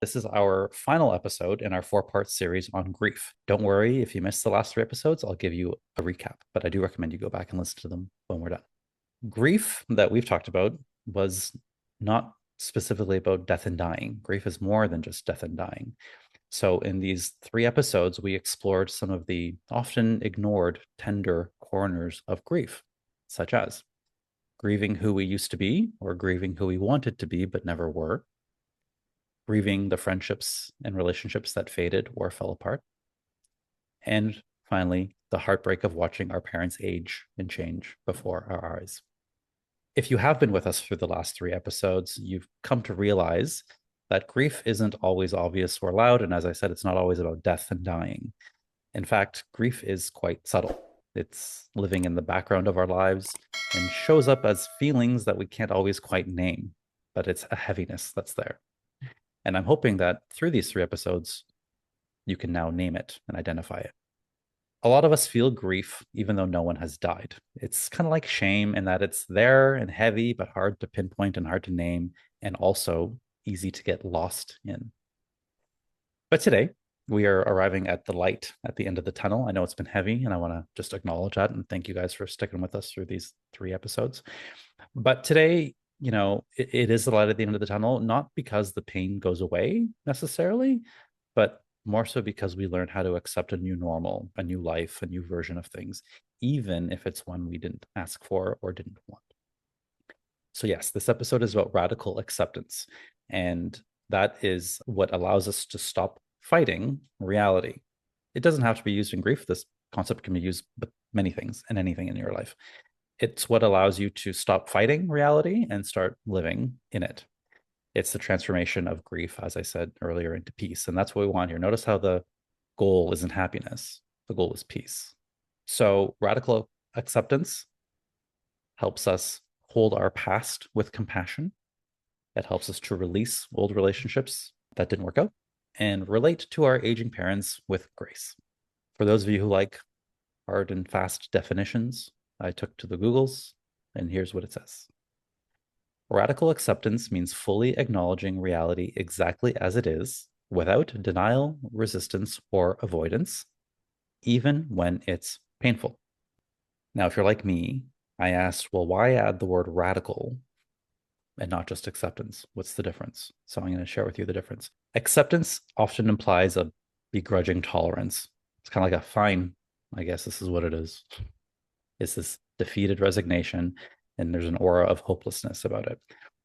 This is our final episode in our four-part series on grief. Don't worry, if you missed the last three episodes, I'll give you a recap, but I do recommend you go back and listen to them when we're done. Grief that we've talked about was not specifically about death and dying. Grief is more than just death and dying. So, in these three episodes, we explored some of the often ignored tender corners of grief, such as grieving who we used to be or grieving who we wanted to be but never were, grieving the friendships and relationships that faded or fell apart. And finally, the heartbreak of watching our parents age and change before our eyes. If you have been with us through the last three episodes, you've come to realize that grief isn't always obvious or loud. And as I said, it's not always about death and dying. In fact, grief is quite subtle. It's living in the background of our lives and shows up as feelings that we can't always quite name, but it's a heaviness that's there. And I'm hoping that through these three episodes, you can now name it and identify it. A lot of us feel grief even though no one has died. It's kind of like shame in that it's there and heavy, but hard to pinpoint and hard to name, and also easy to get lost in. But today, we are arriving at the light at the end of the tunnel. I know it's been heavy, and I want to just acknowledge that and thank you guys for sticking with us through these three episodes. But today, it is the light at the end of the tunnel, not because the pain goes away necessarily, but more so because we learn how to accept a new normal, a new life, a new version of things, even if it's one we didn't ask for or didn't want. So, yes, this episode is about radical acceptance. And that is what allows us to stop fighting reality. It doesn't have to be used in grief. This concept can be used with many things and anything in your life. It's what allows you to stop fighting reality and start living in it. It's the transformation of grief, as I said earlier, into peace. And that's what we want here. Notice how the goal isn't happiness, the goal is peace. So, radical acceptance helps us hold our past with compassion. It helps us to release old relationships that didn't work out and relate to our aging parents with grace. For those of you who like hard and fast definitions, I took to the Googles, and here's what it says. Radical acceptance means fully acknowledging reality exactly as it is, without denial, resistance, or avoidance, even when it's painful. Now, if you're like me, I asked, well, why add the word radical and not just acceptance? What's the difference? So I'm going to share with you the difference. Acceptance often implies a begrudging tolerance. It's kind of like a fine, I guess this is what it is. It's this defeated resignation, and there's an aura of hopelessness about it.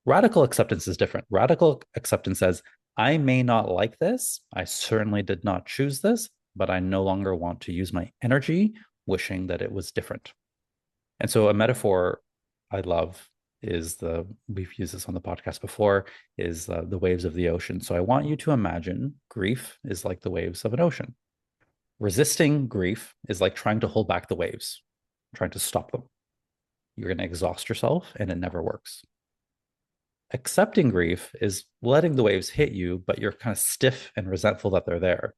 Radical acceptance is different. Radical acceptance says, I may not like this. I certainly did not choose this, but I no longer want to use my energy wishing that it was different. And so a metaphor I love is we've used this on the podcast before, is the waves of the ocean. So I want you to imagine grief is like the waves of an ocean. Resisting grief is like trying to hold back the waves, trying to stop them. You're going to exhaust yourself and it never works. Accepting grief is letting the waves hit you, but you're kind of stiff and resentful that they're there.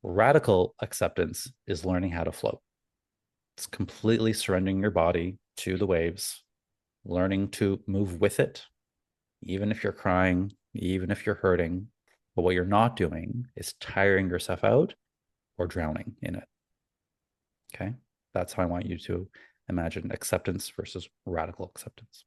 Radical acceptance is learning how to float. It's completely surrendering your body to the waves, learning to move with it, even if you're crying, even if you're hurting. But what you're not doing is tiring yourself out or drowning in it. Okay? That's how I want you to imagine acceptance versus radical acceptance.